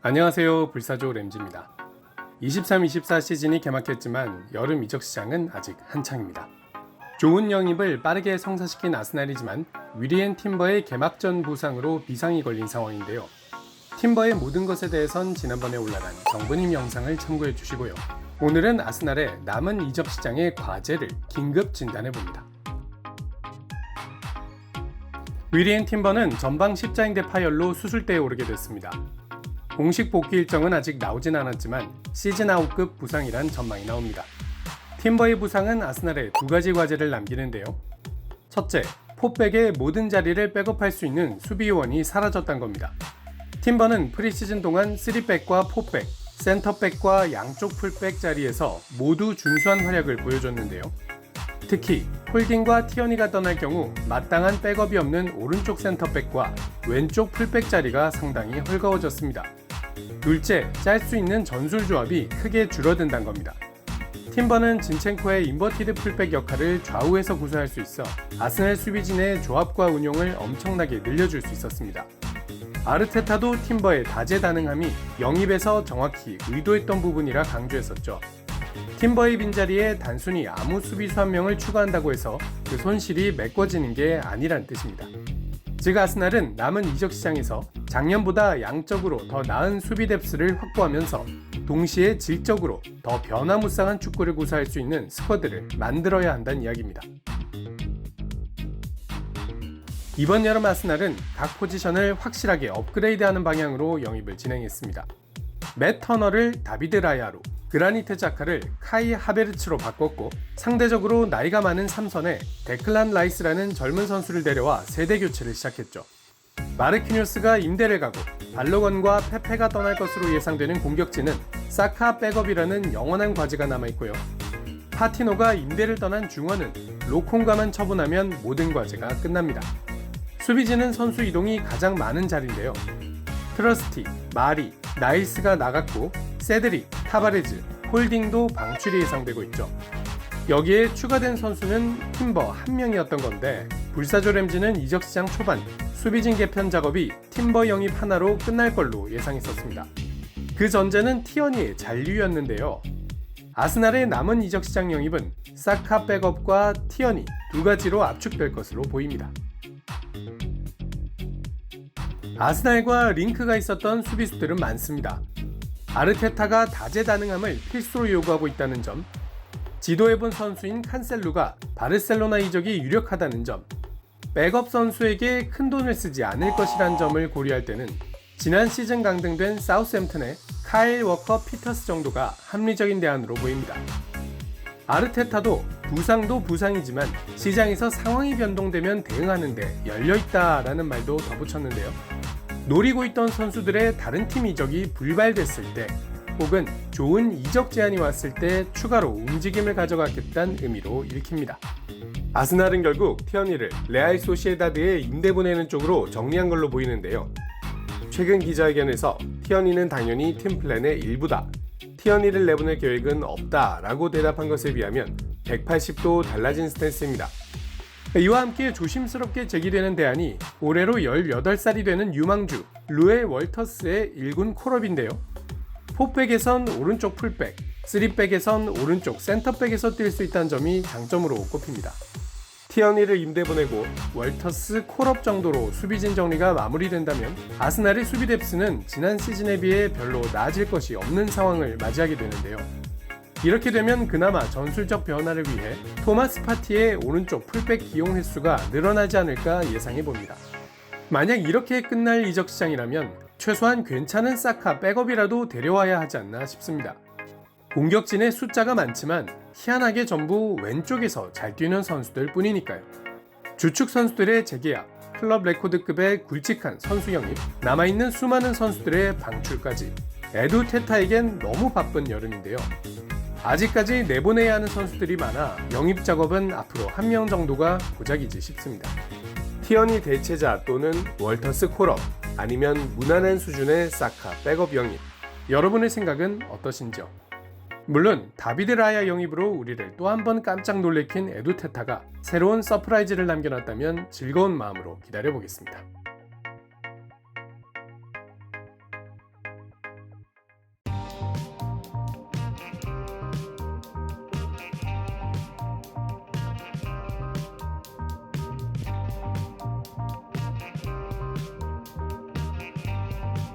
안녕하세요. 불사조 램지입니다. 23-24 시즌이 개막했지만 여름 이적 시장은 아직 한창입니다. 좋은 영입을 빠르게 성사시킨 아스날이지만 위리엔 팀버의 개막전 부상으로 비상이 걸린 상황인데요. 팀버의 모든 것에 대해선 지난번에 올라간 정부님 영상을 참고해 주시고요. 오늘은 아스날의 남은 이적 시장의 과제를 긴급 진단해봅니다. 위리엔 팀버는 전방 십자인대 파열로 수술대에 오르게 됐습니다. 공식 복귀 일정은 아직 나오진 않았지만 시즌 아웃급 부상이란 전망이 나옵니다. 팀버의 부상은 아스날에 두 가지 과제를 남기는데요. 첫째, 포백의 모든 자리를 백업할 수 있는 수비요원이 사라졌다는 겁니다. 팀버는 프리시즌 동안 3백과 4백, 센터백과 양쪽 풀백 자리에서 모두 준수한 활약을 보여줬는데요. 특히 홀딩과 티어니가 떠날 경우 마땅한 백업이 없는 오른쪽 센터백과 왼쪽 풀백 자리가 상당히 헐거워졌습니다. 둘째, 짤 수 있는 전술 조합이 크게 줄어든다는 겁니다. 팀버는 진첸코의 인버티드 풀백 역할을 좌우에서 구사할 수 있어 아스날 수비진의 조합과 운용을 엄청나게 늘려줄 수 있었습니다. 아르테타도 팀버의 다재다능함이 영입에서 정확히 의도했던 부분이라 강조했었죠. 팀버의 빈자리에 단순히 아무 수비수 한 명을 추가한다고 해서 그 손실이 메꿔지는 게 아니란 뜻입니다. 즉 아스날은 남은 이적 시장에서 작년보다 양적으로 더 나은 수비 뎁스를 확보하면서 동시에 질적으로 더 변화무쌍한 축구를 구사할 수 있는 스쿼드를 만들어야 한다는 이야기입니다. 이번 여름 아스날은 각 포지션을 확실하게 업그레이드하는 방향으로 영입을 진행했습니다. 맷 터너를 다비드 라야로, 그라니트 자카를 카이 하베르츠로 바꿨고 상대적으로 나이가 많은 3선에 데클란 라이스라는 젊은 선수를 데려와 세대 교체를 시작했죠. 마르키뉴스가 임대를 가고 발로건과 페페가 떠날 것으로 예상되는 공격진은 사카 백업이라는 영원한 과제가 남아있고요. 파티노가 임대를 떠난 중원은 로콩가만 처분하면 모든 과제가 끝납니다. 수비진은 선수 이동이 가장 많은 자리인데요. 트러스티, 마리, 나일스가 나갔고 세드릭, 타바레즈, 홀딩도 방출이 예상되고 있죠. 여기에 추가된 선수는 팀버 한 명이었던 건데 불사조 램지는 이적 시장 초반 수비진 개편 작업이 팀버 영입 하나로 끝날 걸로 예상했었습니다. 그 전제는 티어니의 잔류였는데요. 아스날의 남은 이적 시장 영입은 사카 백업과 티어니 두 가지로 압축될 것으로 보입니다. 아스날과 링크가 있었던 수비수들은 많습니다. 아르테타가 다재다능함을 필수로 요구하고 있다는 점, 지도해본 선수인 칸셀루가 바르셀로나 이적이 유력하다는 점, 백업 선수에게 큰 돈을 쓰지 않을 것이란 점을 고려할 때는 지난 시즌 강등된 사우스햄튼의 카일 워커 피터스 정도가 합리적인 대안으로 보입니다. 아르테타도 부상도 부상이지만 시장에서 상황이 변동되면 대응하는데 열려있다라는 말도 덧붙였는데요. 노리고 있던 선수들의 다른 팀 이적이 불발됐을 때 혹은 좋은 이적 제안이 왔을 때 추가로 움직임을 가져가겠다는 의미로 읽힙니다. 아스날은 결국 티어니를 레알 소시에다드에 임대 보내는 쪽으로 정리한 걸로 보이는데요. 최근 기자회견에서 티어니는 당연히 팀 플랜의 일부다. 티어니를 내보낼 계획은 없다라고 대답한 것에 비하면 180도 달라진 스탠스입니다. 이와 함께 조심스럽게 제기되는 대안이 올해로 18살이 되는 유망주 루에 월터스의 1군 콜업인데요. 4백에선 오른쪽 풀백, 3백에선 오른쪽 센터백에서 뛸 수 있다는 점이 장점으로 꼽힙니다. 티어니를 임대 보내고 월터스 콜업 정도로 수비진 정리가 마무리된다면 아스날의 수비 뎁스는 지난 시즌에 비해 별로 나아질 것이 없는 상황을 맞이하게 되는데요. 이렇게 되면 그나마 전술적 변화를 위해 토마스 파티의 오른쪽 풀백 기용 횟수가 늘어나지 않을까 예상해봅니다. 만약 이렇게 끝날 이적 시장이라면 최소한 괜찮은 사카 백업이라도 데려와야 하지 않나 싶습니다. 공격진의 숫자가 많지만 희한하게 전부 왼쪽에서 잘 뛰는 선수들 뿐이니까요. 주축 선수들의 재계약, 클럽 레코드급의 굵직한 선수 영입, 남아있는 수많은 선수들의 방출까지 에두 테타에겐 너무 바쁜 여름인데요. 아직까지 내보내야 하는 선수들이 많아 영입 작업은 앞으로 한 명 정도가 고작이지 싶습니다. 티어니 대체자 또는 월터스 콜업 아니면 무난한 수준의 사카 백업 영입, 여러분의 생각은 어떠신지요? 물론 다비드 라야 영입으로 우리를 또 한 번 깜짝 놀래킨 에두 테타가 새로운 서프라이즈를 남겨놨다면 즐거운 마음으로 기다려보겠습니다.